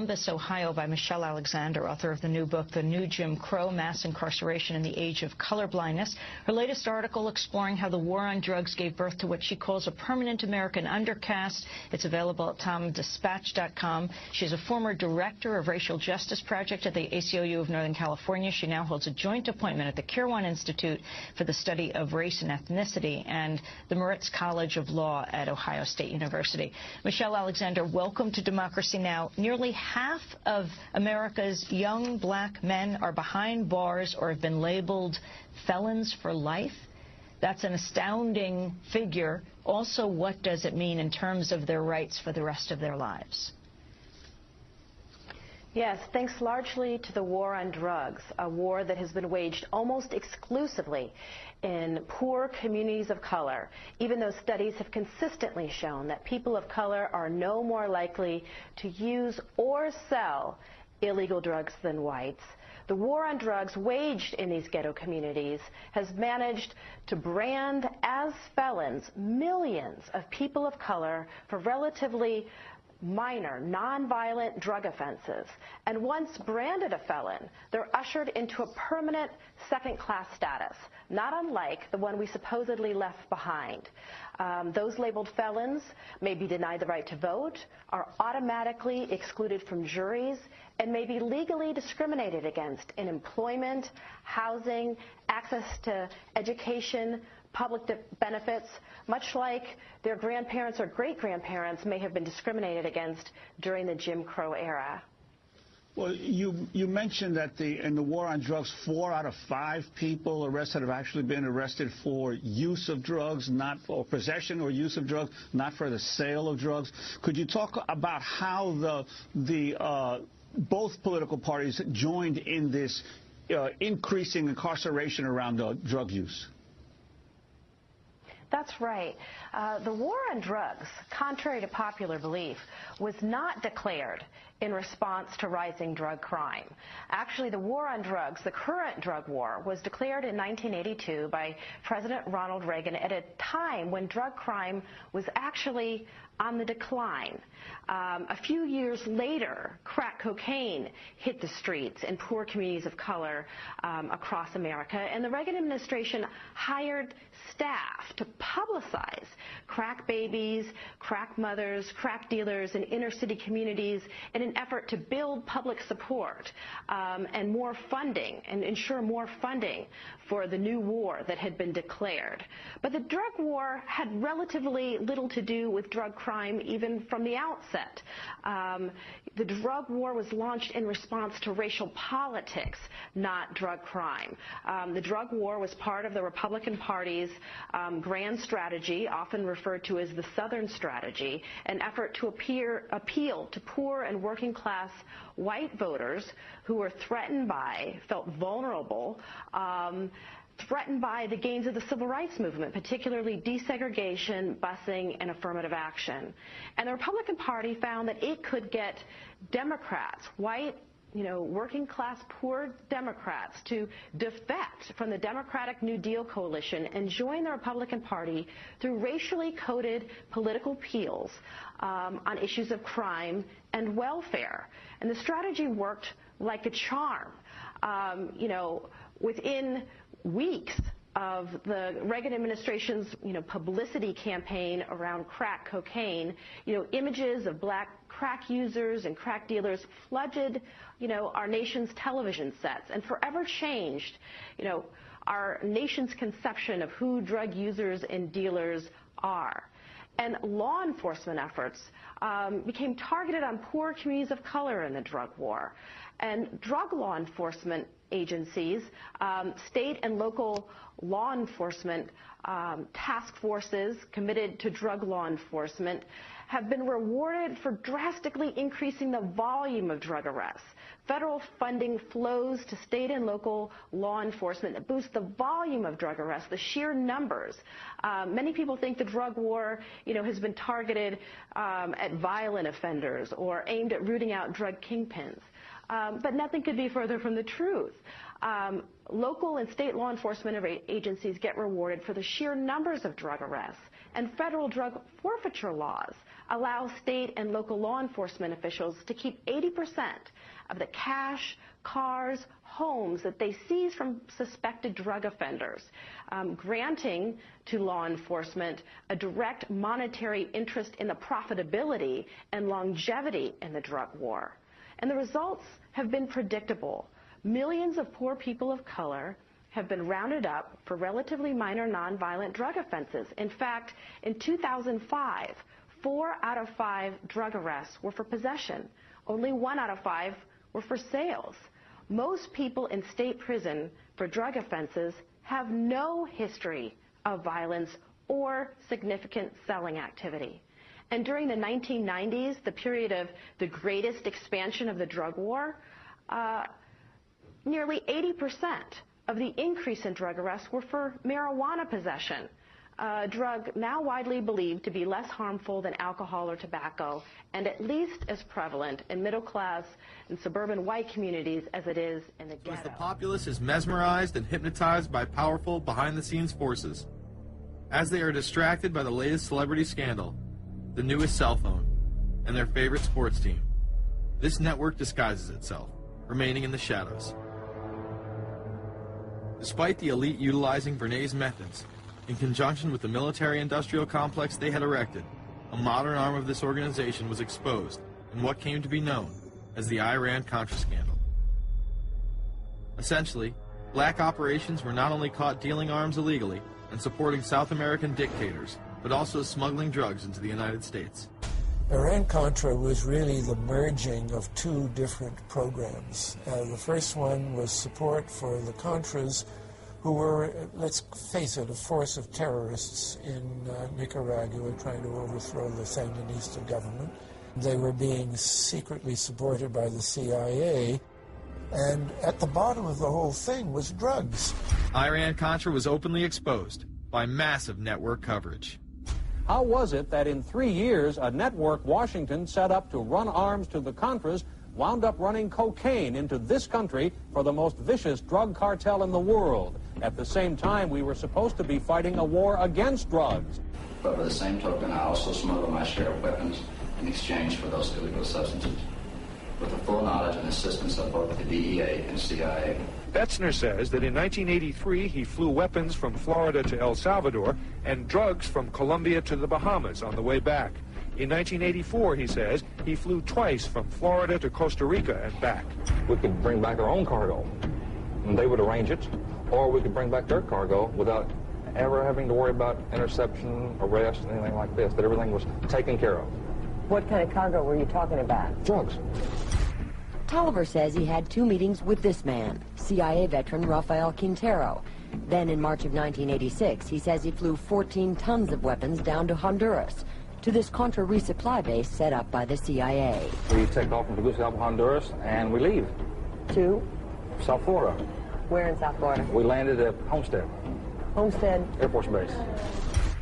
Columbus, Ohio, by Michelle Alexander, author of the new book, The New Jim Crow, Mass Incarceration in the Age of Colorblindness. Her latest article exploring how the war on drugs gave birth to what she calls a permanent American undercaste. It's available at TomDispatch.com. She's a former director of Racial Justice Project at the ACLU of Northern California. She now holds a joint appointment at the Kirwan Institute for the Study of Race and Ethnicity and the Moritz College of Law at Ohio State University. Michelle Alexander, welcome to Democracy Now! Nearly half of America's young black men are behind bars or have been labeled felons for life. That's an astounding figure. Also, what does it mean in terms of their rights for the rest of their lives? Yes, thanks largely to the war on drugs, a war that has been waged almost exclusively in poor communities of color, even though studies have consistently shown that people of color are no more likely to use or sell illegal drugs than whites. The war on drugs waged in these ghetto communities has managed to brand as felons millions of people of color for relatively minor, nonviolent drug offenses. And once branded a felon, they're ushered into a permanent second-class status, not unlike the one we supposedly left behind. Those labeled felons may be denied the right to vote, are automatically excluded from juries, and may be legally discriminated against in employment, housing, access to education, public benefits, much like their grandparents or great-grandparents may have been discriminated against during the Jim Crow era. Well, you mentioned that in the war on drugs, 4 out of 5 people arrested have actually been arrested for use of drugs, not for possession or use of drugs, not for the sale of drugs. Could you talk about how both political parties joined in this increasing incarceration around drug use? That's right. The war on drugs, contrary to popular belief, was not declared in response to rising drug crime. Actually, the war on drugs, the current drug war, was declared in 1982 by President Ronald Reagan at a time when drug crime was actually on the decline. A few years later, crack cocaine hit the streets in poor communities of color across America, and the Reagan administration hired staff to publicize crack babies, crack mothers, crack dealers in inner city communities in an effort to build public support and more funding and ensure more funding for the new war that had been declared. But the drug war had relatively little to do with drug crime even from the outset. The drug war was launched in response to racial politics, not drug crime. The drug war was part of the Republican Party's grand strategy, often referred to as the Southern Strategy, an effort to appeal to poor and working class white voters who were threatened by, felt vulnerable, threatened by the gains of the civil rights movement, particularly desegregation, busing, and affirmative action. And the Republican Party found that it could get Democrats, white, working class poor Democrats, to defect from the Democratic New Deal coalition and join the Republican Party through racially coded political appeals on issues of crime and welfare. And the strategy worked like a charm. Within weeks of the Reagan administration's, publicity campaign around crack cocaine, images of black crack users and crack dealers flooded, our nation's television sets and forever changed, our nation's conception of who drug users and dealers are. And law enforcement efforts became targeted on poor communities of color in the drug war. And drug law enforcement agencies, state and local law enforcement task forces committed to drug law enforcement have been rewarded for drastically increasing the volume of drug arrests. Federal funding flows to state and local law enforcement that boosts the volume of drug arrests, the sheer numbers. Many people think the drug war, has been targeted at violent offenders or aimed at rooting out drug kingpins. But nothing could be further from the truth. Local and state law enforcement agencies get rewarded for the sheer numbers of drug arrests, and federal drug forfeiture laws allow state and local law enforcement officials to keep 80% of the cash, cars, homes that they seize from suspected drug offenders, granting to law enforcement a direct monetary interest in the profitability and longevity in the drug war. And the results have been predictable. Millions of poor people of color have been rounded up for relatively minor nonviolent drug offenses. In fact, in 2005, 4 out of 5 drug arrests were for possession. Only 1 out of 5 were for sales. Most people in state prison for drug offenses have no history of violence or significant selling activity. And during the 1990s, the period of the greatest expansion of the drug war, nearly 80% of the increase in drug arrests were for marijuana possession, a drug now widely believed to be less harmful than alcohol or tobacco, and at least as prevalent in middle-class and suburban white communities as it is in the ghetto. As the populace is mesmerized and hypnotized by powerful behind-the-scenes forces, as they are distracted by the latest celebrity scandal, the newest cell phone, and their favorite sports team, this network disguises itself, remaining in the shadows. Despite the elite utilizing Bernays' methods, in conjunction with the military-industrial complex they had erected, a modern arm of this organization was exposed in what came to be known as the Iran-Contra scandal. Essentially, black operations were not only caught dealing arms illegally and supporting South American dictators, but also smuggling drugs into the United States. Iran-Contra was really the merging of 2 different programs. The first one was support for the Contras, who were, let's face it, a force of terrorists in Nicaragua trying to overthrow the Sandinista government. They were being secretly supported by the CIA, and at the bottom of the whole thing was drugs. Iran-Contra was openly exposed by massive network coverage. How was it that in 3 years, a network Washington set up to run arms to the Contras wound up running cocaine into this country for the most vicious drug cartel in the world? At the same time, we were supposed to be fighting a war against drugs. But by the same token, I also smuggle my share of weapons in exchange for those illegal substances, with the full knowledge and assistance of both the DEA and CIA. Betzner says that in 1983 he flew weapons from Florida to El Salvador and drugs from Colombia to the Bahamas on the way back. In 1984, he says, he flew twice from Florida to Costa Rica and back. We could bring back our own cargo, and they would arrange it, or we could bring back their cargo without ever having to worry about interception, arrest, anything like this, that everything was taken care of. What kind of cargo were you talking about? Drugs. Tolliver says he had 2 meetings with this man, CIA veteran Rafael Quintero. Then in March of 1986, he says he flew 14 tons of weapons down to Honduras, to this Contra resupply base set up by the CIA. We take off from Tegucigalpa, Honduras, and we leave. To? South Florida. Where in South Florida? We landed at Homestead. Homestead? Air Force Base.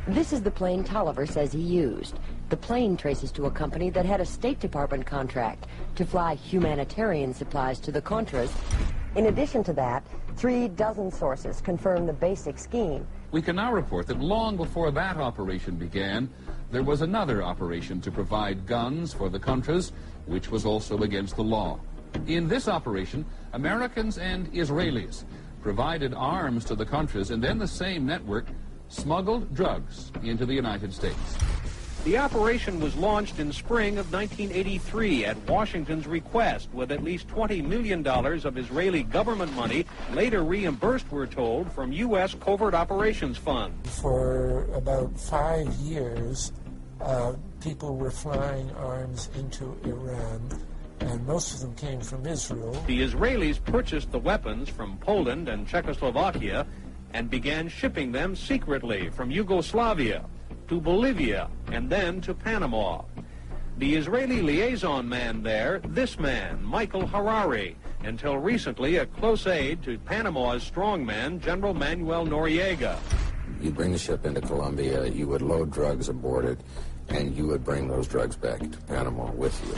This is the plane Tolliver says he used. The plane traces to a company that had a State Department contract to fly humanitarian supplies to the Contras. In addition to that, 3 dozen sources confirm the basic scheme. We can now report that long before that operation began, there was another operation to provide guns for the Contras, which was also against the law. In this operation, Americans and Israelis provided arms to the Contras, and then the same network smuggled drugs into the United States. The operation was launched in spring of 1983 at Washington's request, with at least $20 million of Israeli government money later reimbursed, we're told, from U.S. Covert Operations Fund. For about 5 years, people were flying arms into Iran, and most of them came from Israel. The Israelis purchased the weapons from Poland and Czechoslovakia and began shipping them secretly from Yugoslavia to Bolivia and then to Panama. The Israeli liaison man there, this man, Michael Harari, until recently a close aide to Panama's strongman, General Manuel Noriega. You'd bring the ship into Colombia, you would load drugs aboard it, and you would bring those drugs back to Panama with you.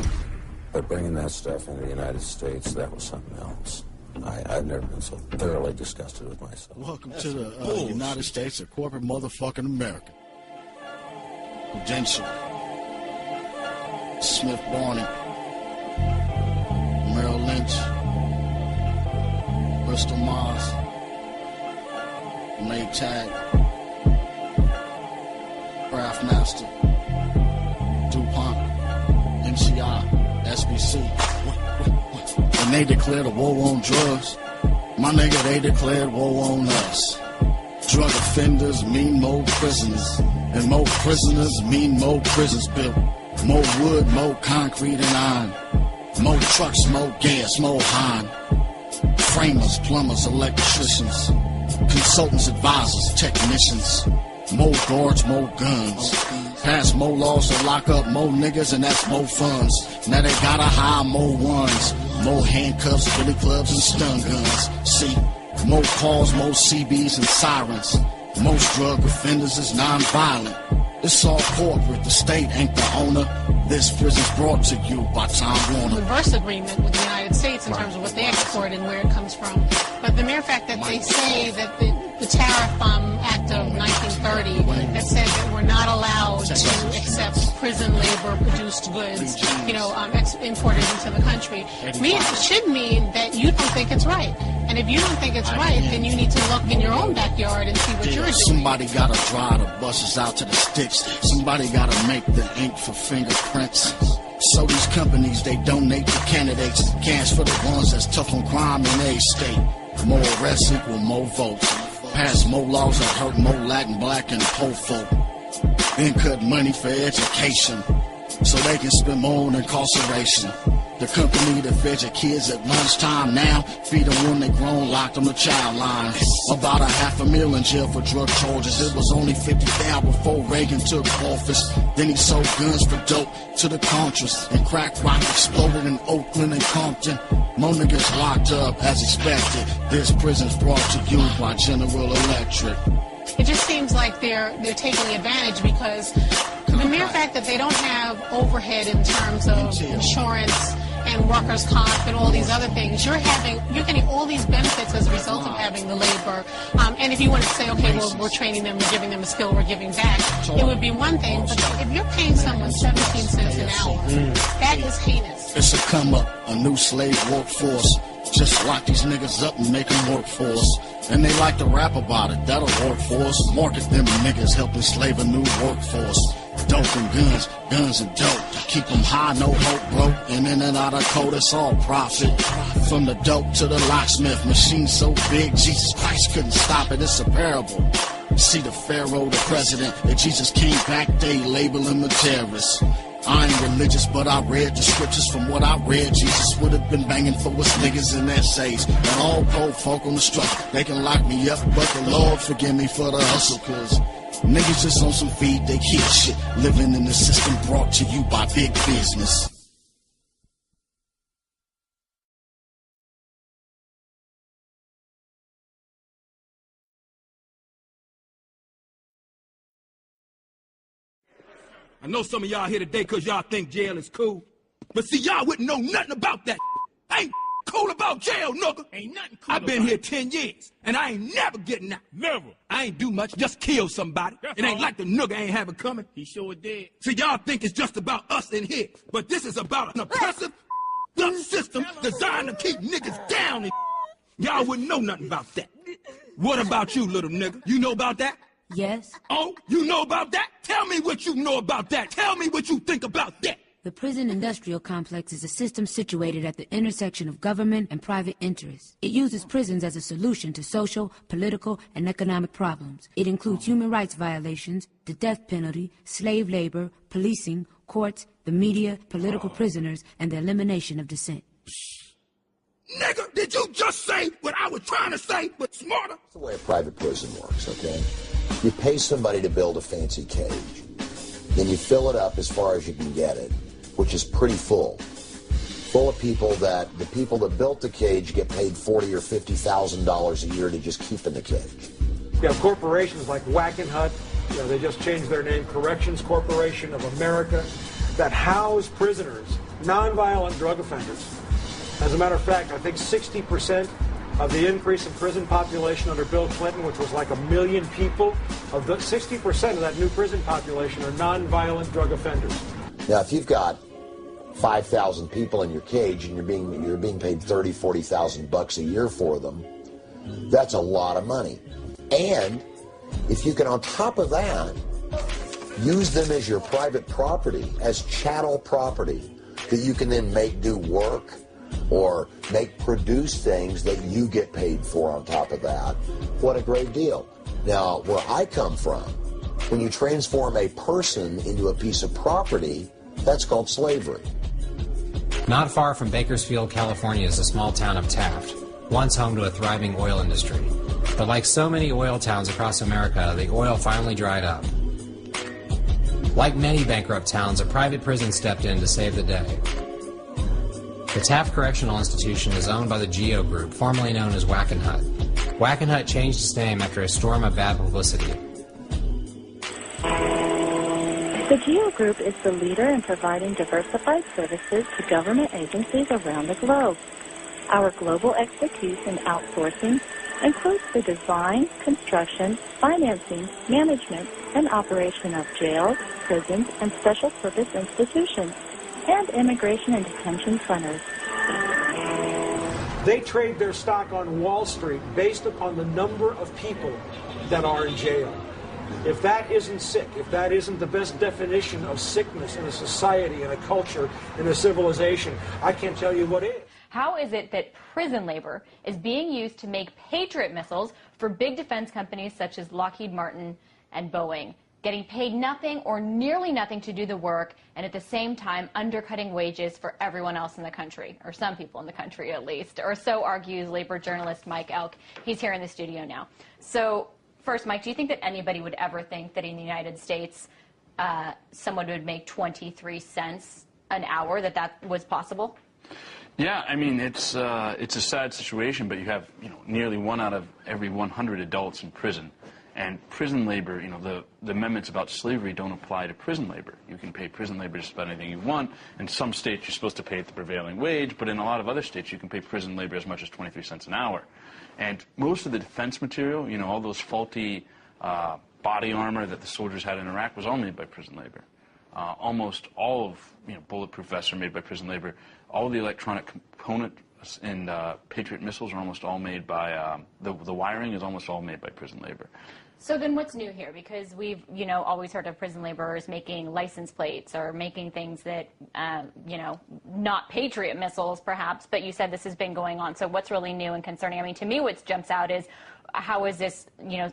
But bringing that stuff into the United States, that was something else. I've never been so thoroughly disgusted with myself. Welcome to the United States of corporate motherfucking America. Prudential, Smith Barney, Merrill Lynch, Bristol Myers, Maytag, Craftmaster, DuPont, MCI, SBC. When they declared a war on drugs, my nigga, they declared war on us. Drug offenders mean more prisoners, and more prisoners mean more prisons built. More wood, more concrete and iron. More trucks, more gas, more hind. Framers, plumbers, electricians, consultants, advisors, technicians. More guards, more guns. Pass more laws to lock up more niggas, and that's more funds. Now they gotta hire more ones. More handcuffs, billy clubs, and stun guns. See, more calls, more CBs and sirens. Most drug offenders is non-violent. It's all corporate, the state ain't the owner. This prison's brought to you by Time Warner. Reverse agreement with the United States in terms of what they export and where it comes from. But the mere fact that they say that the Tariff Act of 1930 that said that we're not allowed to accept prison labor produced goods, imported into the country, it should mean that you don't think it's right. And if you don't think it's right, then you need to look in your own backyard and see what you're doing. Somebody gotta dry the buses out to the sticks. Somebody gotta make the ink for fingerprints. So these companies, they donate to candidates. Cash for the ones that's tough on crime in a state. More arrests equal more votes. Pass more laws that hurt more Latin, black, and poor folk. Then cut money for education so they can spend more on incarceration. The company that fed your kids at lunchtime now feed them when they grown, locked on the child line. About $500,000 in jail for drug charges. It was only 50,000 before Reagan took office. Then he sold guns for dope to the Contras, and crack rock exploded in Oakland and Compton. More niggas locked up as expected. This prison's brought to you by General Electric. It just seems like they're taking advantage because the mere fact that they don't have overhead in terms of insurance and workers' comp and all these other things, you're getting all these benefits as a result of having the labor. And if you want to say, okay, well, we're training them, we're giving them a skill, we're giving back, it would be one thing. But if you're paying someone 17 cents an hour, that is heinous. It's a come up, a new slave workforce. Just lock these niggas up and make them work for us. And they like to rap about it, that'll work for us. Market them niggas, help enslave a new workforce. Dope and guns and dope. Keep them high, no hope, broke. And in and out of code, it's all profit. From the dope to the locksmith, machine so big, Jesus Christ couldn't stop it, it's a parable. See the Pharaoh, the president, if Jesus came back, they label him a terrorist. I ain't religious, but I read the scriptures. From what I read, Jesus would have been banging for us niggas in essays. And all poor folk on the struggle, they can lock me up, but the Lord forgive me for the hustle, cause niggas just on some feed they kid shit. Living in the system brought to you by big business. I know some of y'all here today because y'all think jail is cool. But see, y'all wouldn't know nothing about that. I ain't cool about jail, nigga. Ain't nothing cool. I've been here 10 years, and I ain't never getting out. Never. I ain't do much, just kill somebody. It ain't like the nigga ain't have it coming. He sure did. See, y'all think it's just about us in here, but this is about an oppressive system designed to keep niggas down. Y'all wouldn't know nothing about that. What about you, little nigga? You know about that? Yes. Oh, you know about that? Tell me what you know about that. Tell me what you think about that. The prison industrial complex is a system situated at the intersection of government and private interests. It uses prisons as a solution to social, political, and economic problems. It includes human rights violations, the death penalty, slave labor, policing, courts, the media, political prisoners, and the elimination of dissent. Nigga, did you just say what I was trying to say, but smarter? That's the way a private prison works, okay? You pay somebody to build a fancy cage. Then you fill it up as far as you can get it, which is pretty full. Full of people that, the people that built the cage get paid $40,000 or $50,000 a year to just keep in the cage. You have corporations like Wackenhut, they just changed their name, Corrections Corporation of America, that house prisoners, nonviolent drug offenders. As a matter of fact, I think 60% of the increase in prison population under Bill Clinton, which was like 1 million people, of the 60% of that new prison population are nonviolent drug offenders. Now, if you've got 5,000 people in your cage and you're being paid $30,000-$40,000 a year for them, that's a lot of money. And if you can, on top of that, use them as your private property, as chattel property, that you can then make do work or produce things that you get paid for on top of that, what a great deal. Now, where I come from, when you transform a person into a piece of property, that's called slavery. Not far from Bakersfield, California is the small town of Taft, once home to a thriving oil industry. But like so many oil towns across America, the oil finally dried up. Like many bankrupt towns, a private prison stepped in to save the day. The Taft Correctional Institution is owned by the GEO Group, formerly known as Wackenhut. Wackenhut changed its name after a storm of bad publicity. The GEO Group is the leader in providing diversified services to government agencies around the globe. Our global expertise in outsourcing includes the design, construction, financing, management, and operation of jails, prisons, and special purpose institutions, and immigration and detention centers. They trade their stock on Wall Street based upon the number of people that are in jail. If that isn't sick, if that isn't the best definition of sickness in a society, in a culture, in a civilization, I can't tell you what is. How is it that prison labor is being used to make Patriot missiles for big defense companies such as Lockheed Martin and Boeing, getting paid nothing or nearly nothing to do the work, and at the same time undercutting wages for everyone else in the country, or some people in the country at least, or so argues labor journalist Mike Elk. He's here in the studio now. So first, Mike, do you think that anybody would ever think that in the United States someone would make 23 cents an hour, that was possible? Yeah, I mean, it's a sad situation, but you have nearly 1 out of every 100 adults in prison. And prison labor, the amendments about slavery don't apply to prison labor. You can pay prison labor just about anything you want. In some states, you're supposed to pay at the prevailing wage, but in a lot of other states, you can pay prison labor as much as 23 cents an hour. And most of the defense material, all those faulty body armor that the soldiers had in Iraq was all made by prison labor. Almost all of bulletproof vests are made by prison labor. All the electronic components in Patriot missiles are almost all made by, the wiring is almost all made by prison labor. So then what's new here? Because we've, always heard of prison laborers making license plates or making things that, not Patriot missiles perhaps, but you said this has been going on. So what's really new and concerning? I mean, to me what jumps out is how is this,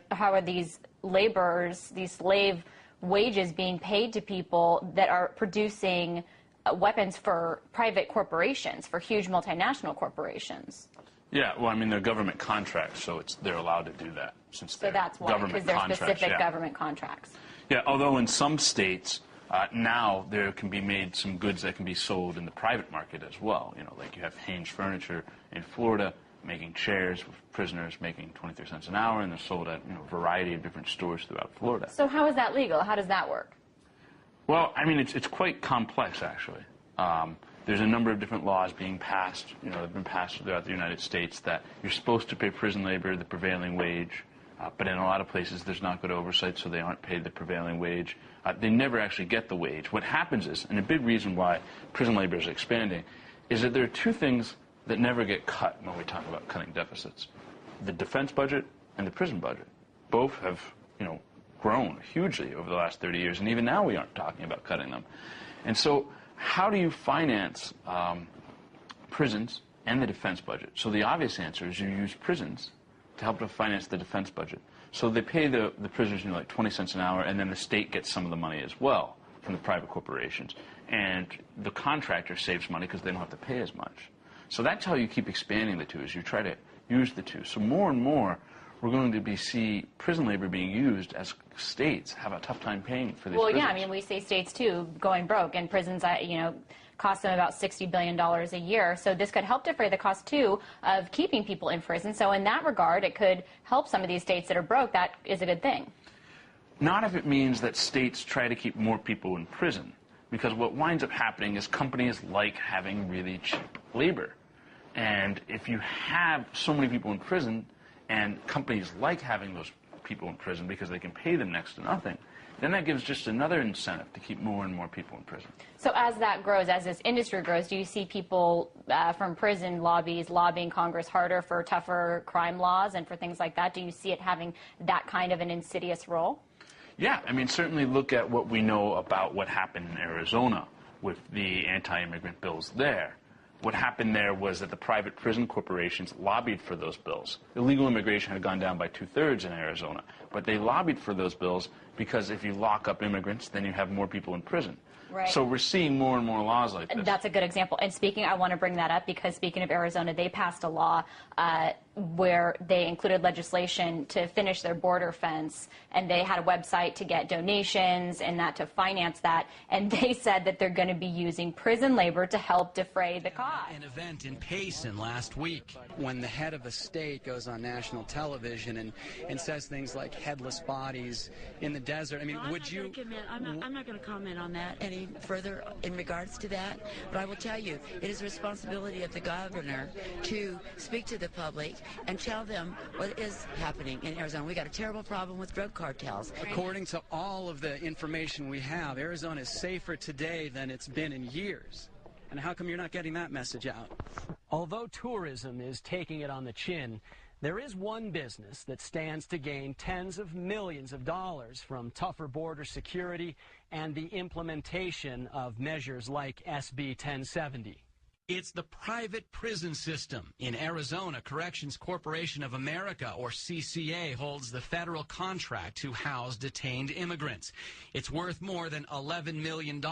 how are these laborers, these slave wages being paid to people that are producing weapons for private corporations, for huge multinational corporations? Yeah, well, I mean, they're government contracts, so they're allowed to do that. So that's why, because they're specific government contracts. Yeah, although in some states, now there can be made some goods that can be sold in the private market as well. Like you have Haynes Furniture in Florida making chairs with prisoners making 23 cents an hour, and they're sold at a variety of different stores throughout Florida. So how is that legal? How does that work? Well, I mean, it's quite complex, actually. There's a number of different laws being passed, have been passed throughout the United States that you're supposed to pay prison labor the prevailing wage, but in a lot of places there's not good oversight, so they aren't paid the prevailing wage. They never actually get the wage. What happens is, and a big reason why prison labor is expanding, is that there are two things that never get cut when we talk about cutting deficits: the defense budget and the prison budget. Both have, grown hugely over the last 30 years, and even now we aren't talking about cutting them. And so how do you finance prisons and the defense budget? So the obvious answer is you use prisons to help to finance the defense budget. So they pay the prisoners like 20 cents an hour, and then the state gets some of the money as well from the private corporations. And the contractor saves money because they don't have to pay as much. So that's how you keep expanding the two, is you try to use the two. So more and more, we're going to see prison labor being used as states have a tough time paying for these prisons. Yeah, I mean, we see states, too, going broke, and prisons, cost them about $60 billion a year. So this could help defray the cost, too, of keeping people in prison. So in that regard, it could help some of these states that are broke. That is a good thing. Not if it means that states try to keep more people in prison. Because what winds up happening is companies like having really cheap labor. And if you have so many people in prison, and companies like having those people in prison because they can pay them next to nothing, then that gives just another incentive to keep more and more people in prison. So as that grows, as this industry grows, do you see people from prison lobbies lobbying Congress harder for tougher crime laws and for things like that? Do you see it having that kind of an insidious role? Yeah, I mean, certainly look at what we know about what happened in Arizona with the anti-immigrant bills there. What happened there was that the private prison corporations lobbied for those bills. Illegal immigration had gone down by 2/3 in Arizona, but they lobbied for those bills because if you lock up immigrants, then you have more people in prison. Right. So we're seeing more and more laws like this. That's a good example. And I want to bring that up because speaking of Arizona, they passed a law where they included legislation to finish their border fence, and they had a website to get donations and that to finance that, and they said that they're going to be using prison labor to help defray the cost. An event in Payson last week when the head of a state goes on national television and says things like headless bodies in the desert. I mean, would you... I'm not going to comment on that any further in regards to that, but I will tell you, it is the responsibility of the governor to speak to the public and tell them what is happening in Arizona. We got a terrible problem with drug cartels. According to all of the information we have, Arizona is safer today than it's been in years. And how come you're not getting that message out? Although tourism is taking it on the chin, there is one business that stands to gain tens of millions of dollars from tougher border security and the implementation of measures like SB 1070. It's the private prison system. In Arizona, Corrections Corporation of America, or CCA, holds the federal contract to house detained immigrants. It's worth more than $11 million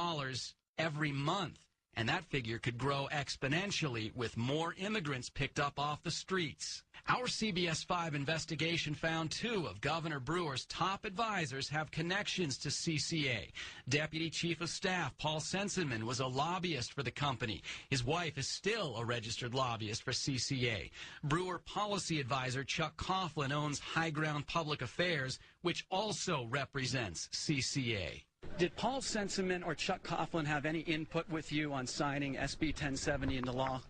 every month, and that figure could grow exponentially with more immigrants picked up off the streets. Our CBS 5 investigation found 2 of Governor Brewer's top advisors have connections to CCA. Deputy Chief of Staff Paul Sensenman was a lobbyist for the company. His wife is still a registered lobbyist for CCA. Brewer policy advisor Chuck Coughlin owns High Ground Public Affairs, which also represents CCA. Did Paul Sensenman or Chuck Coughlin have any input with you on signing SB 1070 into law?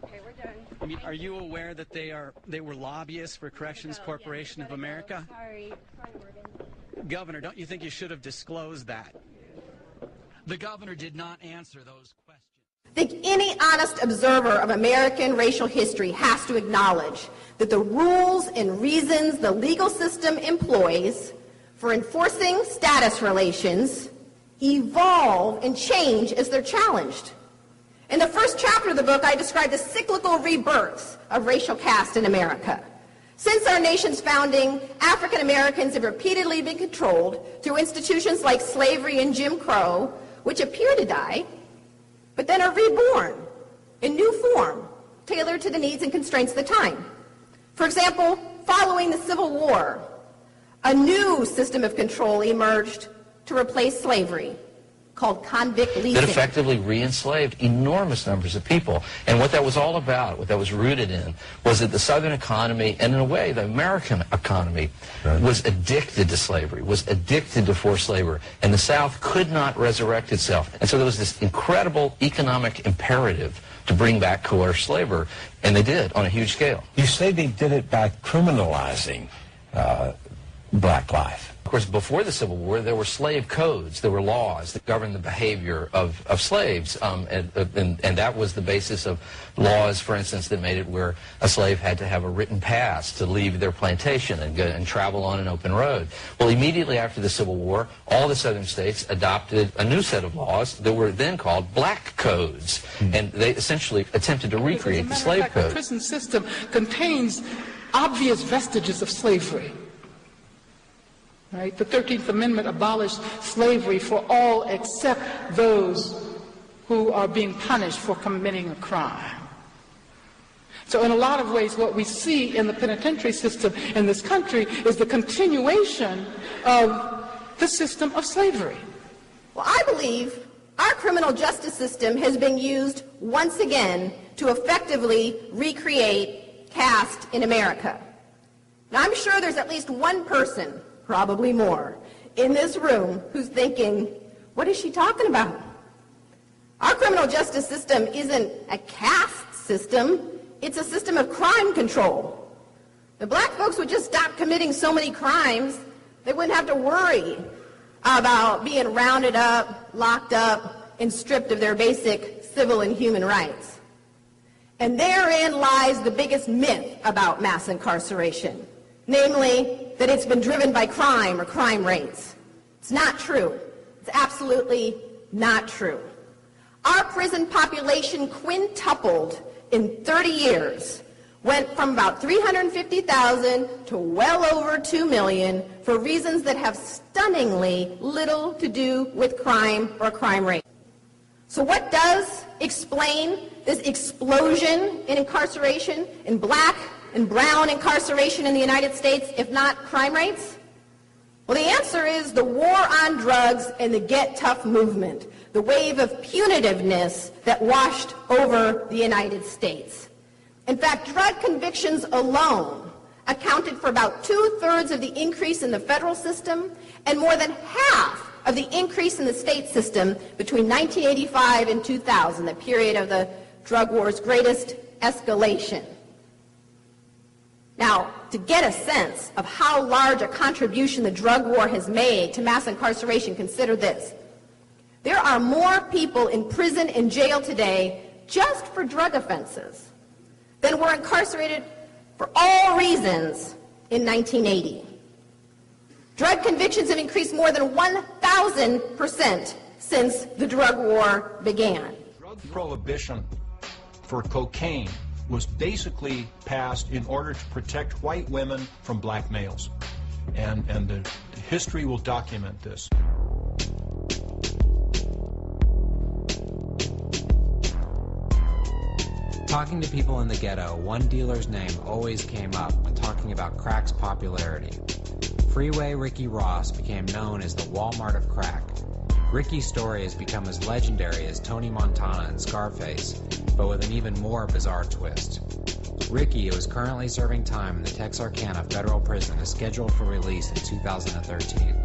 Okay, we're done. I mean, are you aware that they were lobbyists for Corrections Corporation of America? Sorry, Morgan. Governor, don't you think you should have disclosed that? The governor did not answer those questions. I think any honest observer of American racial history has to acknowledge that the rules and reasons the legal system employs for enforcing status relations evolve and change as they're challenged. In the first chapter of the book, I describe the cyclical rebirths of racial caste in America. Since our nation's founding, African Americans have repeatedly been controlled through institutions like slavery and Jim Crow, which appear to die, but then are reborn in new form, tailored to the needs and constraints of the time. For example, following the Civil War, a new system of control emerged to replace slavery, called convict leasing. That effectively re-enslaved enormous numbers of people. And what that was all about, what that was rooted in, was that the Southern economy, and in a way the American economy, was addicted to slavery, was addicted to forced labor, and the South could not resurrect itself. And so there was this incredible economic imperative to bring back coerced labor, and they did on a huge scale. You say they did it by criminalizing black life. Of course, before the Civil War, there were slave codes, there were laws that governed the behavior of slaves, and that was the basis of laws, for instance, that made it where a slave had to have a written pass to leave their plantation and travel on an open road. Well, immediately after the Civil War, all the southern states adopted a new set of laws that were then called black codes, and they essentially attempted to recreate the slave code. The prison system contains obvious vestiges of slavery. Right? The 13th Amendment abolished slavery for all except those who are being punished for committing a crime. So in a lot of ways, what we see in the penitentiary system in this country is the continuation of the system of slavery. Well, I believe our criminal justice system has been used once again to effectively recreate caste in America. Now, I'm sure there's at least one person, probably more, in this room who's thinking, what is she talking about? Our criminal justice system isn't a caste system. It's a system of crime control. The black folks would just stop committing so many crimes, they wouldn't have to worry about being rounded up, locked up, and stripped of their basic civil and human rights. And therein lies the biggest myth about mass incarceration, namely that it's been driven by crime or crime rates. It's not true. It's absolutely not true. Our prison population quintupled in 30 years, went from about 350,000 to well over 2 million for reasons that have stunningly little to do with crime or crime rate. So what does explain this explosion in incarceration, in black and brown incarceration in the United States, if not crime rates? Well, the answer is the war on drugs and the Get Tough movement, the wave of punitiveness that washed over the United States. In fact, drug convictions alone accounted for about 2/3 of the increase in the federal system and more than half of the increase in the state system between 1985 and 2000, the period of the drug war's greatest escalation. Now, to get a sense of how large a contribution the drug war has made to mass incarceration, consider this. There are more people in prison and jail today just for drug offenses than were incarcerated for all reasons in 1980. Drug convictions have increased more than 1,000% since the drug war began. Drug prohibition for cocaine was basically passed in order to protect white women from black males. And the history will document this. Talking to people in the ghetto, one dealer's name always came up when talking about crack's popularity. Freeway Ricky Ross became known as the Walmart of crack. Ricky's story has become as legendary as Tony Montana and Scarface, but with an even more bizarre twist. Ricky, who is currently serving time in the Texarkana Federal Prison, is scheduled for release in 2013.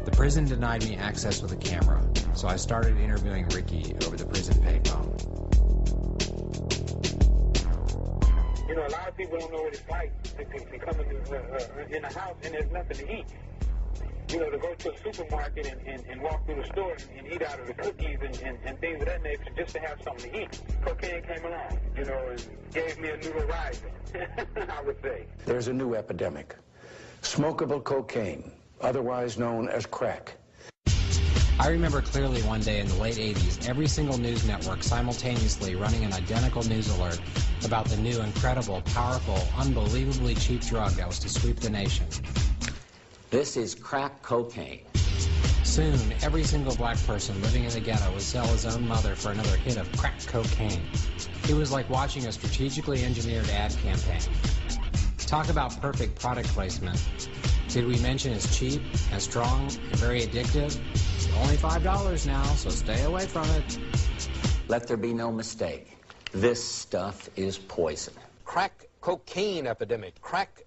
The prison denied me access with a camera, so I started interviewing Ricky over the prison payphone. You know, a lot of people don't know what it's like to come in a house and there's nothing to eat. You know, to go to a supermarket and walk through the store and eat out of the cookies and things of that nature just to have something to eat. Cocaine came along, you know, and gave me a new horizon, I would say. There's a new epidemic. Smokable cocaine, otherwise known as crack. I remember clearly one day in the late 80s, every single news network simultaneously running an identical news alert about the new, incredible, powerful, unbelievably cheap drug that was to sweep the nation. This is crack cocaine. Soon, every single black person living in the ghetto would sell his own mother for another hit of crack cocaine. It was like watching a strategically engineered ad campaign. Talk about perfect product placement. Did we mention it's cheap and strong and very addictive? Only $5 now, so stay away from it. Let there be no mistake. This stuff is poison. Crack cocaine epidemic. Crack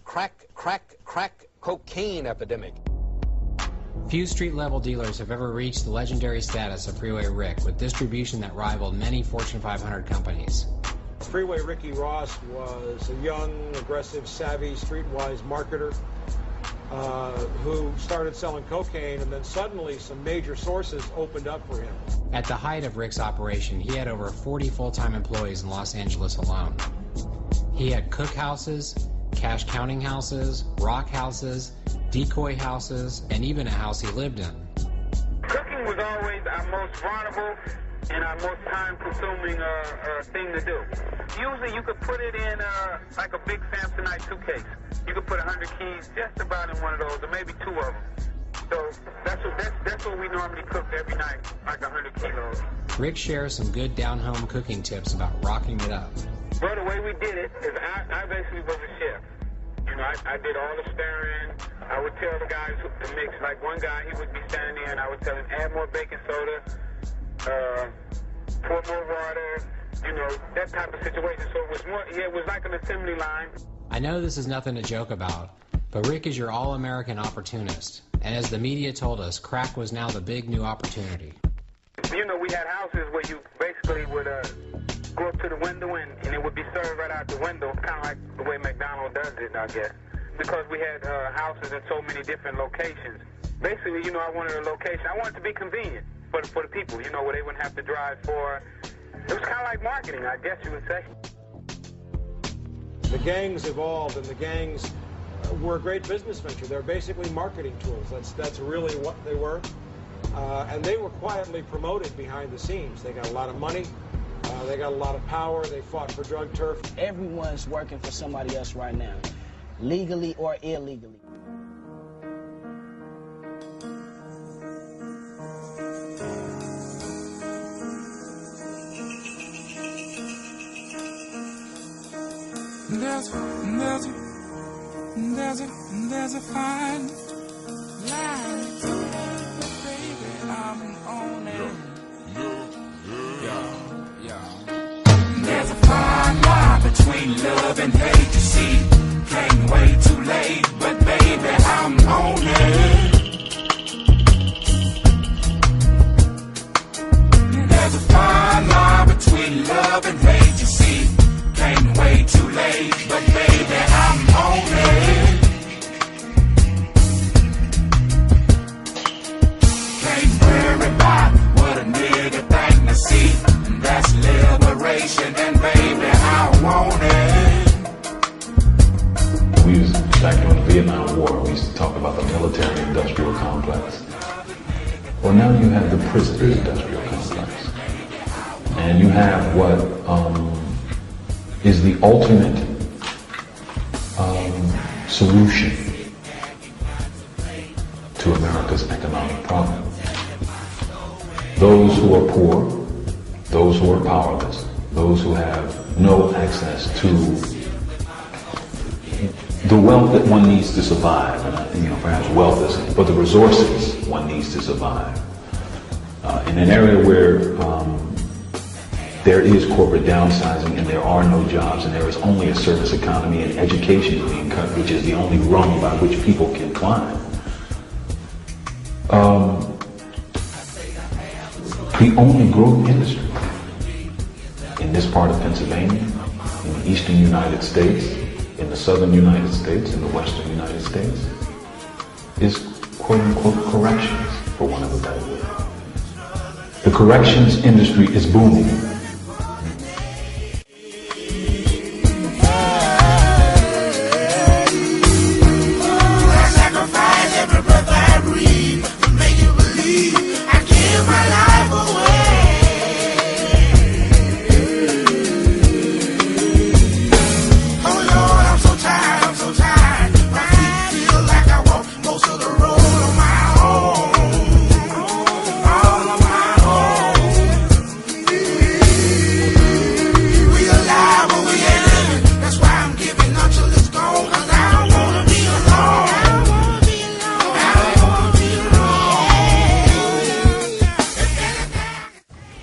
cocaine epidemic. Few street-level dealers have ever reached the legendary status of Freeway Rick, with distribution that rivaled many Fortune 500 companies. Freeway Ricky Ross was a young, aggressive, savvy, streetwise marketer who started selling cocaine, and then suddenly some major sources opened up for him. At the height of Rick's operation, he had over 40 full-time employees in Los Angeles alone. He had cook houses, cash counting houses, rock houses, decoy houses, and even a house he lived in. Cooking was always our most vulnerable and our most time-consuming thing to do. Usually you could put it in like a big Samsonite suitcase. You could put 100 keys just about in one of those, or maybe 2 of them. So that's what we normally cooked every night, like 100 kilos. Rick shares some good down-home cooking tips about rocking it up. Well, the way we did it is I basically was a chef. You know, I did all the stirring. I would tell the guys to mix. Like one guy, he would be standing there, and I would tell him, add more baking soda, pour more water, you know, that type of situation. So it was more, yeah, it was like an assembly line. I know this is nothing to joke about, but Rick is your all-American opportunist. And as the media told us, crack was now the big new opportunity. You know, we had houses where you basically would go up to the window and it would be served right out the window, kind of like the way McDonald's does it, I guess. Because we had houses in so many different locations. Basically, you know, I wanted a location. I wanted it to be convenient for the people, you know, where they wouldn't have to drive for. It was kind of like marketing, I guess you would say. The gangs evolved, and the gangs were a great business venture. They're basically marketing tools. That's really what they were. And they were quietly promoted behind the scenes. They got a lot of money. They got a lot of power. They fought for drug turf. Everyone's working for somebody else right now, legally or illegally. There's a fine line, baby, I'm on it. There's a fine line between love and hate, you see. Came way too late, but baby, I'm on it. There's a fine line between love and hate, you see. Came way too late, but baby, I'm on it. Can't worry about what a nigga think to see. And that's liberation, and baby, I want it. We was back during the Vietnam War, we used to talk about the military-industrial complex. Well, now you have the prison-industrial complex. And you have what is the ultimate solution to America's economic problem. Those who are poor, those who are powerless, those who have no access to the wealth that one needs to survive, and perhaps wealth isn't, but the resources one needs to survive. In an area where there is corporate downsizing and there are no jobs and there is only a service economy and education is being cut, which is the only rung by which people can climb. The only growth industry in this part of Pennsylvania, in the eastern United States, in the southern United States, in the western United States, is quote-unquote corrections, for one of a better word. The corrections industry is booming.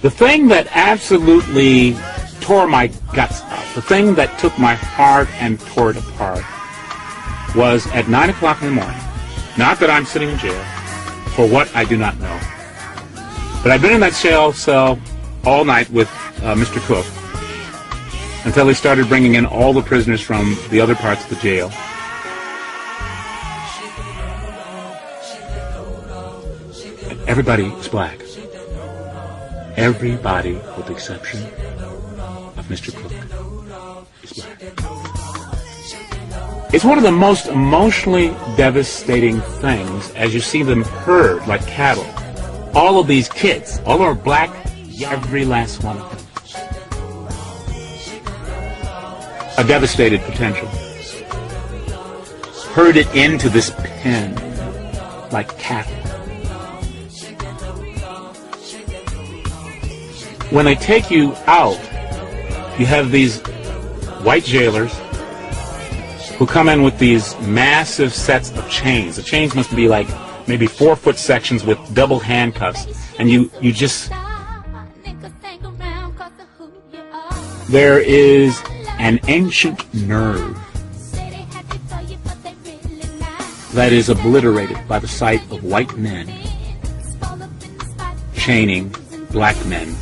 The thing that absolutely tore my guts out, the thing that took my heart and tore it apart, was at 9 o'clock in the morning. Not that I'm sitting in jail, for what I do not know. But I've been in that jail cell all night with Mr. Cook until he started bringing in all the prisoners from the other parts of the jail. Everybody was black. Everybody, with the exception of Mr. Cook, is black. It's one of the most emotionally devastating things as you see them herd like cattle. All of these kids, all are black, every last one of them. A devastated potential. Herded into this pen like cattle. When they take you out, you have these white jailers who come in with these massive sets of chains. The chains must be like maybe 4-foot sections with double handcuffs. And you just... There is an ancient nerve that is obliterated by the sight of white men chaining black men.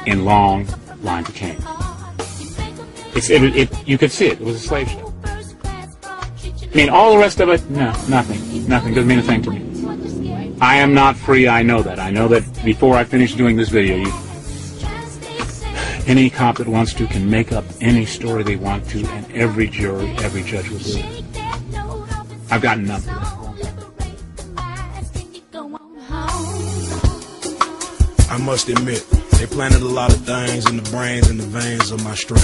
in long lines of cane. You could see it. It was a slave ship. I mean, all the rest of it, no, nothing. Nothing. Doesn't mean a thing to me. I am not free. I know that. I know that before I finish doing this video, any cop that wants to can make up any story they want to, and every jury, every judge will do it. I've got enough of that. I must admit, they planted a lot of things in the brains and the veins of my strain.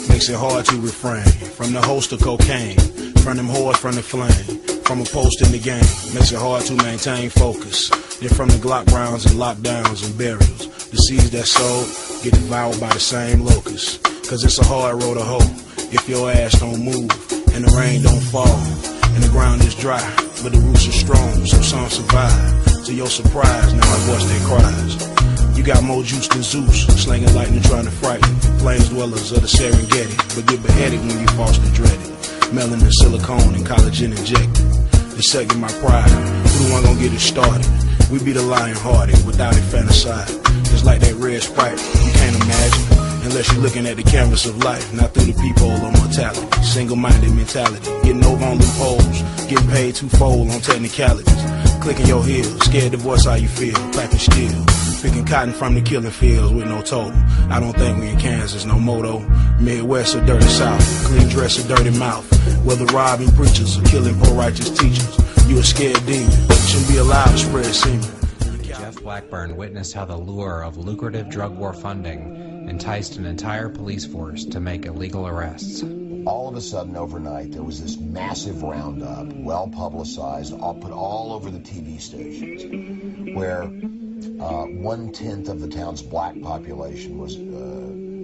Makes it hard to refrain from the host of cocaine, from them whores from the flame, from a post in the game. Makes it hard to maintain focus. Then from the Glock rounds and lockdowns and burials, the seeds that sowed get devoured by the same locusts. Cause it's a hard road to hoe if your ass don't move and the rain don't fall and the ground is dry, but the roots are strong, so some survive. To your surprise, now I bust their cries. You got more juice than Zeus, slinging lightning trying to frighten plains dwellers of the Serengeti, but get beheaded when you falsely dreaded. Melanin, silicone, and collagen injected. The second my pride, who the one gonna get it started? We be the lion-hearted, without infanticide. Just like that red Sprite, you can't imagine, unless you're looking at the canvas of life, not through the peephole of mortality. Single-minded mentality, getting over on loopholes, getting paid twofold on technicalities. Clicking your heels, scared to voice how you feel, packing steel. Picking cotton from the killing fields with no total. I don't think we in Kansas, no moto. Midwest or dirty South, clean dress or dirty mouth. Whether robbing preachers or killing poor righteous teachers, you a scared demon, shouldn't be allowed to spread semen. Jeff Blackburn witnessed how the lure of lucrative drug war funding enticed an entire police force to make illegal arrests. All of a sudden, overnight, there was this massive roundup, well publicized, put all over the TV stations, where 1/10 of the town's black population was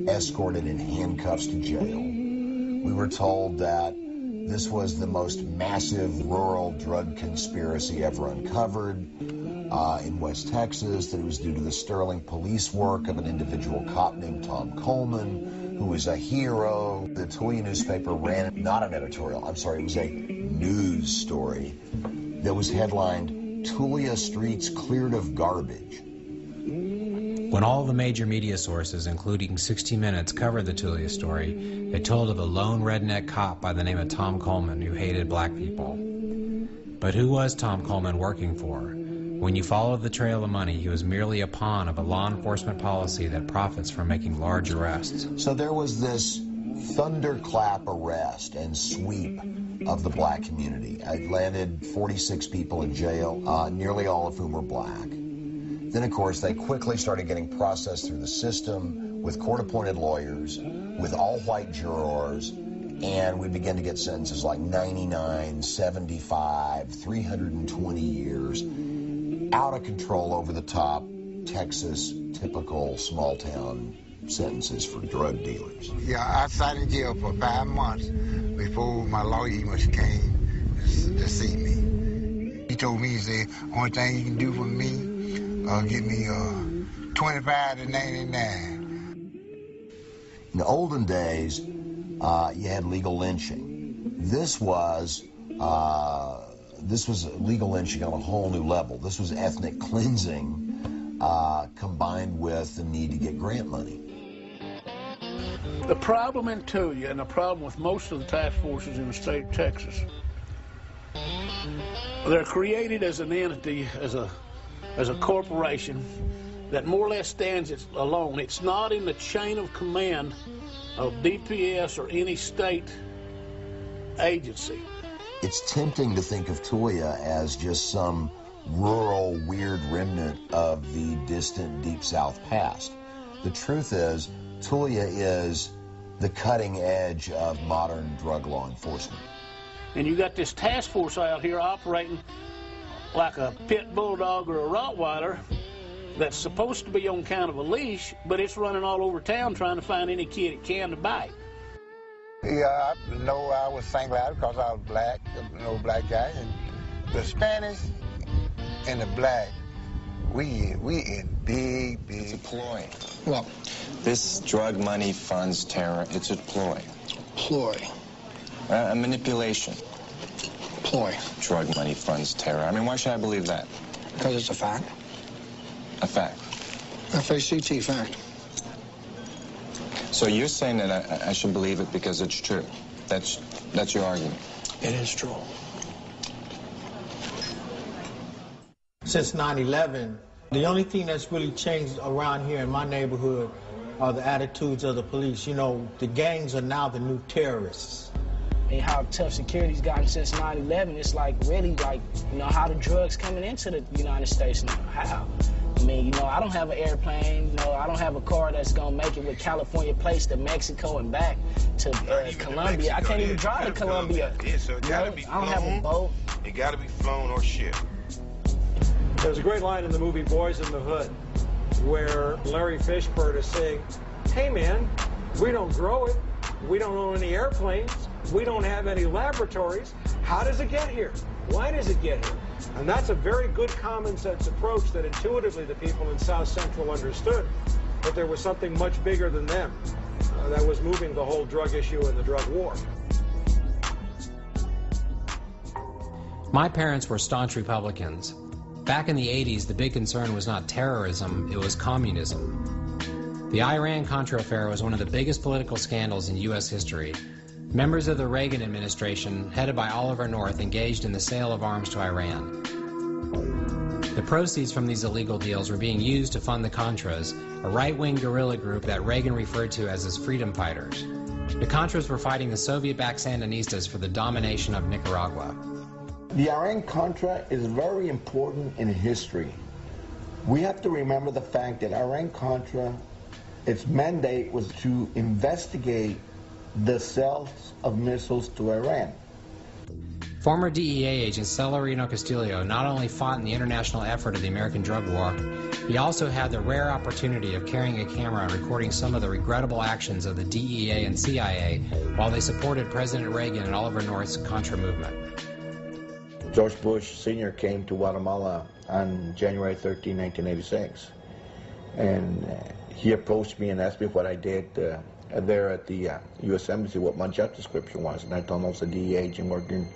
escorted in handcuffs to jail. We were told that this was the most massive rural drug conspiracy ever uncovered in West Texas, that it was due to the sterling police work of an individual cop named Tom Coleman, who was a hero. The Tulia newspaper ran not an editorial, I'm sorry, it was a news story that was headlined, "Tulia Streets Cleared of Garbage." When all the major media sources, including 60 Minutes, covered the Tulia story, they told of a lone redneck cop by the name of Tom Coleman who hated black people. But who was Tom Coleman working for? When you followed the trail of money, he was merely a pawn of a law enforcement policy that profits from making large arrests. So there was this thunderclap arrest and sweep of the black community. It landed 46 people in jail, nearly all of whom were black. Then, of course, they quickly started getting processed through the system with court-appointed lawyers, with all-white jurors, and we began to get sentences like 99, 75, 320 years. Out of control, over the top, Texas, typical small-town sentences for drug dealers. Yeah, I sat in jail for 5 months before my lawyer even came to see me. He told me, he said, only thing you can do for me, give me 25 to 99. In the olden days, you had legal lynching. This was legal lynching on a whole new level. This was ethnic cleansing combined with the need to get grant money. The problem in Tulia, and the problem with most of the task forces in the state of Texas, they're created as an entity, as a corporation that more or less stands alone. It's not in the chain of command of DPS or any state agency. It's tempting to think of Tulia as just some rural, weird remnant of the distant Deep South past. The truth is, Tulia is the cutting edge of modern drug law enforcement. And you got this task force out here operating like a pit bulldog or a Rottweiler that's supposed to be on kind of a leash, but it's running all over town trying to find any kid it can to bite. Yeah, I know I was singled out because I was black, black guy, and the Spanish and the black, we in big. It's a ploy. Well, this drug money funds terror. It's a ploy. Ploy. A manipulation. Ploy. Drug money funds terror. I mean, why should I believe that? Because it's a fact. A fact. F-A-C-T, fact. So you're saying that I should believe it because it's true. That's your argument. It is true. Since 9/11, the only thing that's really changed around here in my neighborhood are the attitudes of the police. You know, the gangs are now the new terrorists. And how tough security's gotten since 9/11, it's like really like, you know, how the drugs coming into the United States now, how? I mean, you know, I don't have an airplane, you know, I don't have a car that's gonna make it with California plates to Mexico and back to Colombia. I can't even drive to Colombia. Yeah, so it gotta be flown. I don't have a boat. It gotta be flown or shipped. There's a great line in the movie Boys in the Hood where Larry Fishburne is saying, hey man, we don't grow it, we don't own any airplanes, we don't have any laboratories. How does it get here? Why does it get here? And that's a very good common sense approach that intuitively the people in South Central understood, that there was something much bigger than them that was moving the whole drug issue and the drug war. My parents were staunch Republicans. Back in the 80s, the big concern was not terrorism, it was communism. The Iran-Contra affair was one of the biggest political scandals in U.S. history. Members of the Reagan administration, headed by Oliver North, engaged in the sale of arms to Iran. The proceeds from these illegal deals were being used to fund the Contras, a right-wing guerrilla group that Reagan referred to as his freedom fighters. The Contras were fighting the Soviet-backed Sandinistas for the domination of Nicaragua. The Iran-Contra is very important in history. We have to remember the fact that Iran-Contra, its mandate was to investigate the sales of missiles to Iran. Former DEA agent Celerino Castillo not only fought in the international effort of the American drug war, he also had the rare opportunity of carrying a camera and recording some of the regrettable actions of the DEA and CIA while they supported President Reagan and Oliver North's Contra movement. George Bush Sr. came to Guatemala on January 13, 1986, and he approached me and asked me what I did there at the U.S. Embassy, what my job description was, and I told him I was a DEA agent working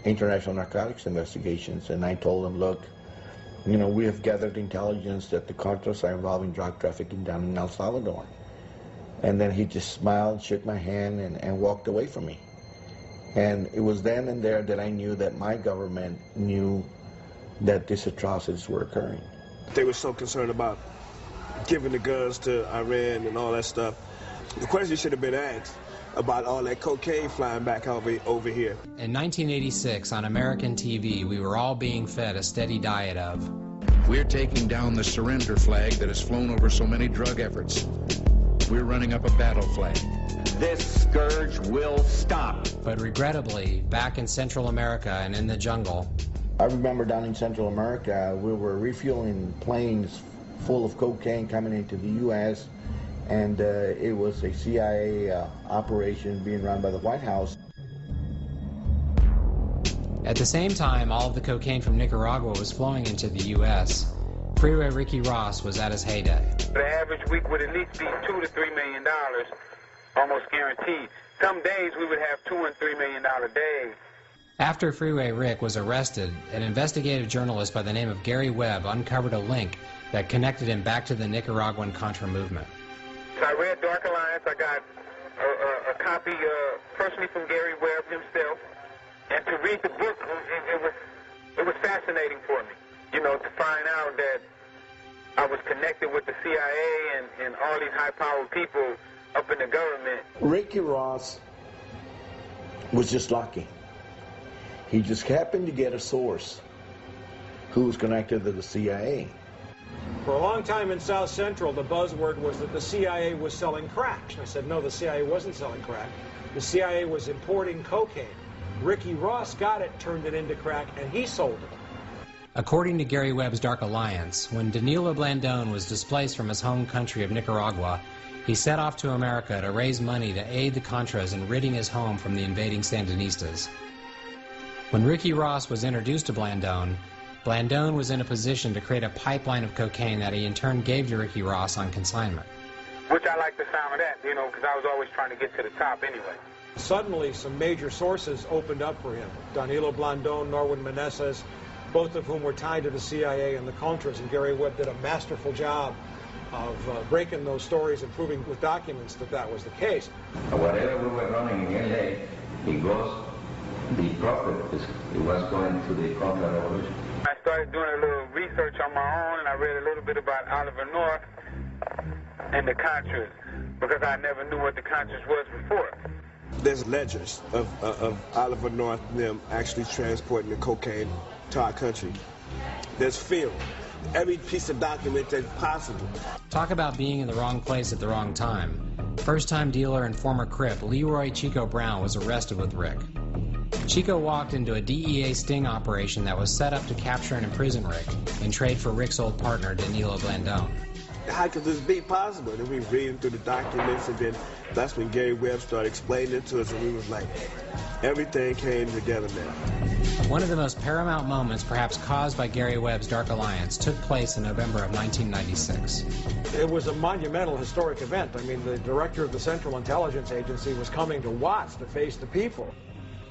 international narcotics investigations, and I told him, look, you know, we have gathered intelligence that the Contras are involved in drug trafficking down in El Salvador. And then he just smiled, shook my hand, and walked away from me. And it was then and there that I knew that my government knew that these atrocities were occurring. They were so concerned about giving the guns to Iran and all that stuff. The question should have been asked about all that cocaine flying back over here. In 1986, on American TV, we were all being fed a steady diet of, we're taking down the surrender flag that has flown over so many drug efforts. We're running up a battle flag. This scourge will stop. But regrettably, back in Central America and in the jungle, I remember down in Central America, we were refueling planes full of cocaine coming into the U.S., and it was a CIA operation being run by the White House. At the same time, all of the cocaine from Nicaragua was flowing into the U.S. Freeway Ricky Ross was at his heyday. The average week would at least be $2 to $3 million, almost guaranteed. Some days we would have $2 and $3 million days. After Freeway Rick was arrested, an investigative journalist by the name of Gary Webb uncovered a link that connected him back to the Nicaraguan Contra movement. So I read Dark Alliance. I got a copy personally from Gary Webb himself. And to read the book, it was fascinating for me, you know, to find out that I was connected with the CIA and all these high-powered people up in the government. Ricky Ross was just lucky. He just happened to get a source who was connected to the CIA. For a long time in South Central, the buzzword was that the CIA was selling crack. And I said, no, the CIA wasn't selling crack. The CIA was importing cocaine. Ricky Ross got it, turned it into crack, and he sold it. According to Gary Webb's Dark Alliance, when Danilo Blandón was displaced from his home country of Nicaragua, he set off to America to raise money to aid the Contras in ridding his home from the invading Sandinistas. When Ricky Ross was introduced to Blandón, Blandón was in a position to create a pipeline of cocaine that he in turn gave to Ricky Ross on consignment. Which I like the sound of that, you know, because I was always trying to get to the top anyway. Suddenly, some major sources opened up for him. Danilo Blandón, Norwin Meneses, both of whom were tied to the CIA and the Contras, and Gary Webb did a masterful job of breaking those stories and proving with documents that that was the case. Whatever we were running in LA, the profit it was going to the Contra-Revolution. I started doing a little research on my own, and I read a little bit about Oliver North and the Contras, because I never knew what the Contras was before. There's ledgers of Oliver North and them actually transporting the cocaine to our country. There's film. Every piece of document that's possible. Talk about being in the wrong place at the wrong time. First-time dealer and former Crip Leroy Chico Brown was arrested with Rick. Chico walked into a DEA sting operation that was set up to capture and imprison Rick in trade for Rick's old partner, Danilo Blandone. How could this be possible? And we reading through the documents, and then that's when Gary Webb started explaining it to us, and we was like, everything came together now. One of the most paramount moments, perhaps caused by Gary Webb's Dark Alliance, took place in November of 1996. It was a monumental historic event. I mean, the director of the Central Intelligence Agency was coming to Watts to face the people.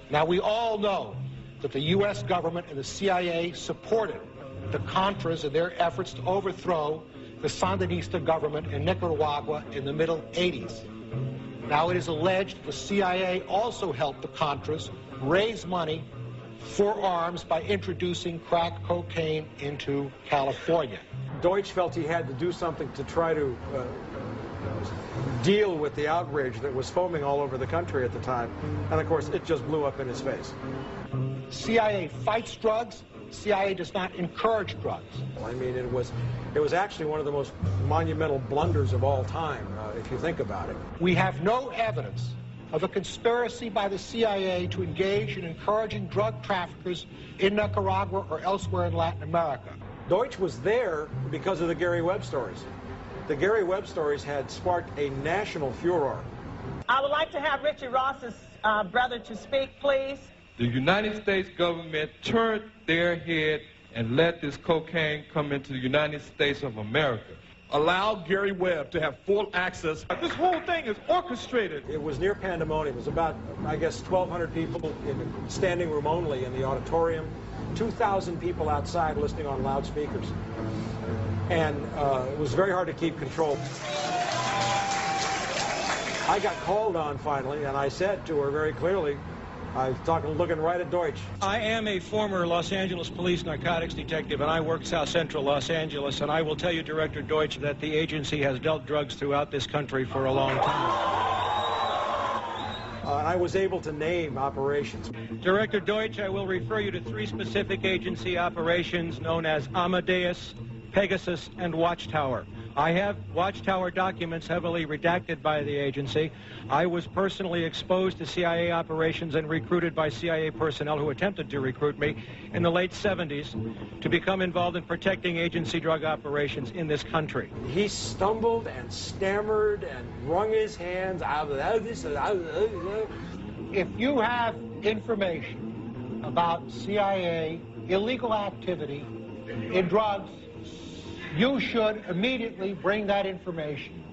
Now, we all know that the U.S. government and the CIA supported the Contras in their efforts to overthrow the Sandinista government in Nicaragua in the middle 80s. Now, it is alleged the CIA also helped the Contras raise money for arms by introducing crack cocaine into California. Deutsch felt he had to do something to try to deal with the outrage that was foaming all over the country at the time. And of course, it just blew up in his face. CIA fights drugs. CIA does not encourage drugs. I mean, it was actually one of the most monumental blunders of all time, if you think about it. We have no evidence of a conspiracy by the CIA to engage in encouraging drug traffickers in Nicaragua or elsewhere in Latin America. Deutsch was there because of the Gary Webb stories. The Gary Webb stories had sparked a national furor. I would like to have Richie Ross's brother to speak, please. The United States government turned their head and let this cocaine come into the United States of America. Allow Gary Webb to have full access. This whole thing is orchestrated. It was near pandemonium. It was about, I guess, 1,200 people in standing room only in the auditorium, 2,000 people outside listening on loudspeakers. And it was very hard to keep control. I got called on finally, and I said to her very clearly, I was looking right at Deutsch. I am a former Los Angeles police narcotics detective, and I worked South Central Los Angeles, and I will tell you, Director Deutsch, that the agency has dealt drugs throughout this country for a long time. And I was able to name operations. Director Deutsch, I will refer you to 3 specific agency operations known as Amadeus, Pegasus, and Watchtower. I have Watchtower documents heavily redacted by the agency. I was personally exposed to CIA operations and recruited by CIA personnel who attempted to recruit me in the late 70s to become involved in protecting agency drug operations in this country. He stumbled and stammered and wrung his hands. If you have information about CIA illegal activity in drugs, you should immediately bring that information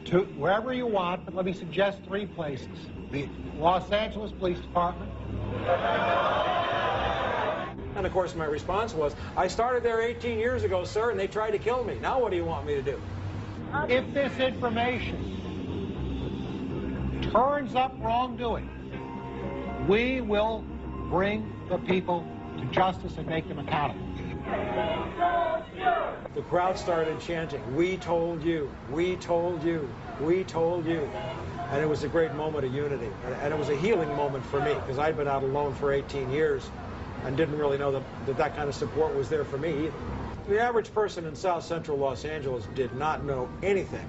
to wherever you want, but let me suggest 3 places. The Los Angeles Police Department. And of course my response was, I started there 18 years ago, sir, and they tried to kill me. Now what do you want me to do? If this information turns up wrongdoing, we will bring the people to justice and make them accountable. The crowd started chanting, "We told you, we told you, we told you." And it was a great moment of unity. And it was a healing moment for me, because I'd been out alone for 18 years and didn't really know that kind of support was there for me either. The average person in South Central Los Angeles did not know anything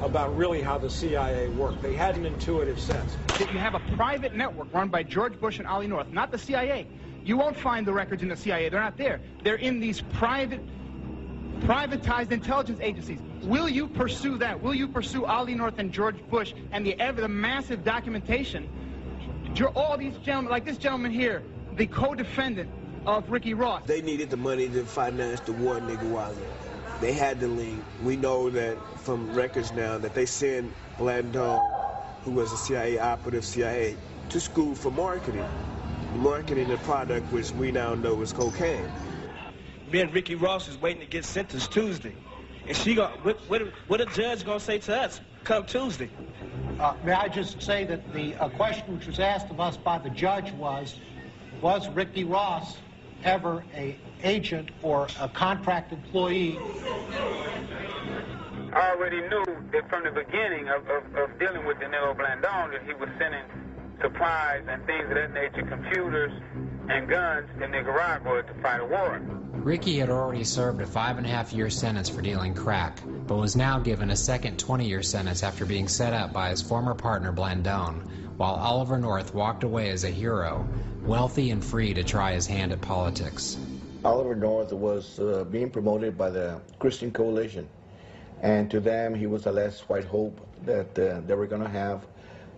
about really how the CIA worked. They had an intuitive sense. If you have a private network run by George Bush and Ollie North, not the CIA, you won't find the records in the CIA. They're not there. They're in these privatized intelligence agencies. Will you pursue that? Will you pursue Ollie North and George Bush and the massive documentation? All these gentlemen, like this gentleman here, the co-defendant of Ricky Ross. They needed the money to finance the war in Nicaragua. They had the link. We know that from records now that they sent Blandone, who was a CIA operative, CIA, to school for marketing the product which we now know is cocaine. Me and Ricky Ross is waiting to get sentenced Tuesday. And what a judge gonna say to us come Tuesday? May I just say that the question which was asked of us by the judge was Ricky Ross ever an agent or a contract employee? I already knew that from the beginning of dealing with Danilo Blandón that he was sending supplies and things of that nature, computers and guns to Nicaragua to fight a war. Ricky had already served a 5.5-year sentence for dealing crack, but was now given a second 20-year sentence after being set up by his former partner Blandón, while Oliver North walked away as a hero, wealthy and free to try his hand at politics. Oliver North was being promoted by the Christian Coalition, and to them he was the last white hope that they were going to have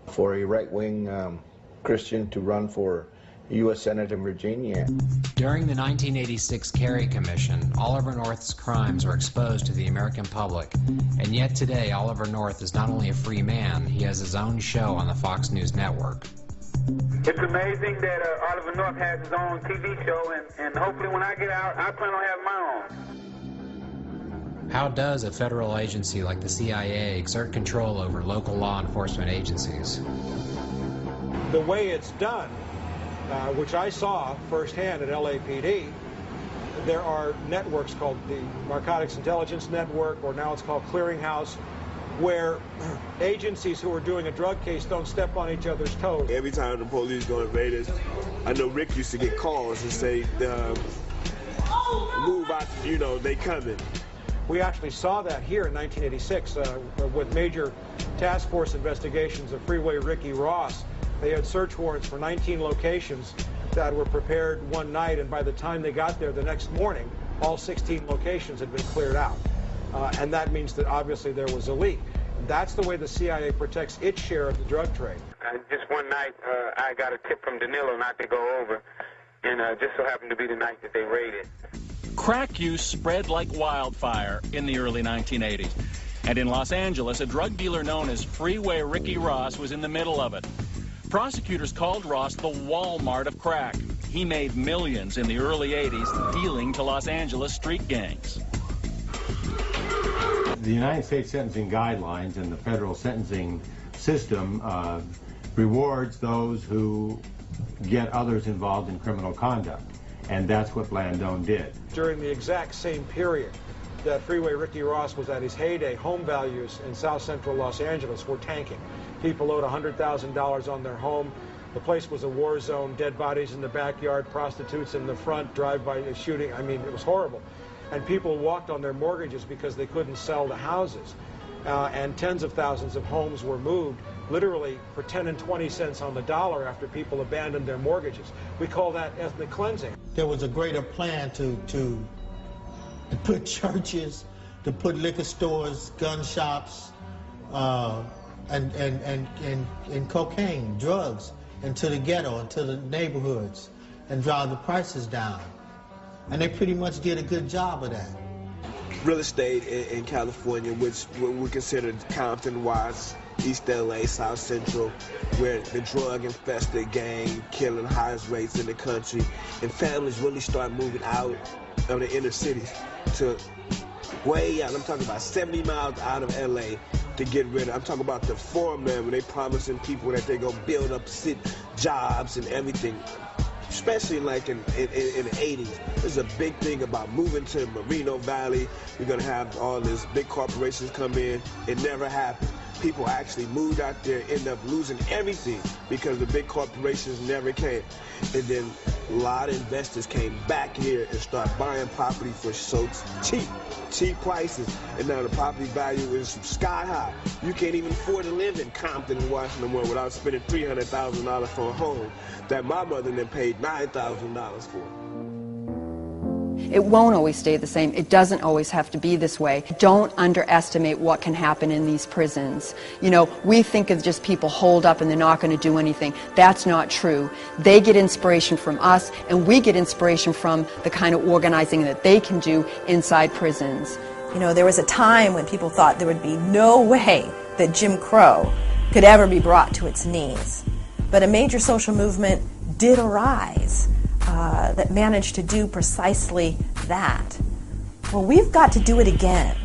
for a right-wing Christian to run for U.S. Senate in Virginia. During the 1986 Kerry Commission, Oliver North's crimes were exposed to the American public, and yet today Oliver North is not only a free man, he has his own show on the Fox News network. It's amazing that Oliver North has his own TV show, and hopefully when I get out, I plan on having my own. How does a federal agency like the CIA exert control over local law enforcement agencies? The way it's done, which I saw firsthand at LAPD, there are networks called the Narcotics Intelligence Network, or now it's called Clearinghouse, where agencies who are doing a drug case don't step on each other's toes. Every time the police go invade us, I know Rick used to get calls and say, move out, you know, they coming. We actually saw that here in 1986 with major task force investigations of Freeway Ricky Ross. They had search warrants for 19 locations that were prepared one night, and by the time they got there the next morning, all 16 locations had been cleared out. And that means that obviously there was a leak. That's the way the CIA protects its share of the drug trade. Just one night, I got a tip from Danilo not to go over, and just so happened to be the night that they raided. Crack use spread like wildfire in the early 1980s. And in Los Angeles, a drug dealer known as Freeway Ricky Ross was in the middle of it. Prosecutors called Ross the Walmart of crack. He made millions in the early 80s dealing to Los Angeles street gangs. The United States sentencing guidelines and the federal sentencing system rewards those who get others involved in criminal conduct, and that's what Blandón did. During the exact same period that Freeway Ricky Ross was at his heyday, home values in South Central Los Angeles were tanking. People owed $100,000 on their home. The place was a war zone, dead bodies in the backyard, prostitutes in the front, drive-by shooting. I mean, it was horrible. And people walked on their mortgages because they couldn't sell the houses. And tens of thousands of homes were moved, literally for 10 and 20 cents on the dollar after people abandoned their mortgages. We call that ethnic cleansing. There was a greater plan to put churches, to put liquor stores, gun shops, and cocaine, drugs, into the ghetto, into the neighborhoods, and drive the prices down. And they pretty much did a good job of that. Real estate in California, which we consider Compton, Watts, East LA, South Central, where the drug-infested gang killing highest rates in the country, and families really start moving out of the inner cities to way out. I'm talking about 70 miles out of LA to get rid of. I'm talking about the farmland where they promising people that they go build up jobs and everything. Especially like in the 80s. There's a big thing about moving to Moreno Valley. We're going to have all these big corporations come in. It never happened. People actually moved out there, end up losing everything because the big corporations never came. And then a lot of investors came back here and start buying property for so cheap prices. And now the property value is sky high. You can't even afford to live in Compton and Washington more without spending $300,000 for a home that my mother then paid $9,000 for. It won't always stay the same. It doesn't always have to be this way. Don't underestimate what can happen in these prisons. You know, we think of just people holed up and they're not going to do anything. That's not true. They get inspiration from us, and we get inspiration from the kind of organizing that they can do inside prisons. You know, there was a time when people thought there would be no way that Jim Crow could ever be brought to its knees. But a major social movement did arise that managed to do precisely that. Well, we've got to do it again.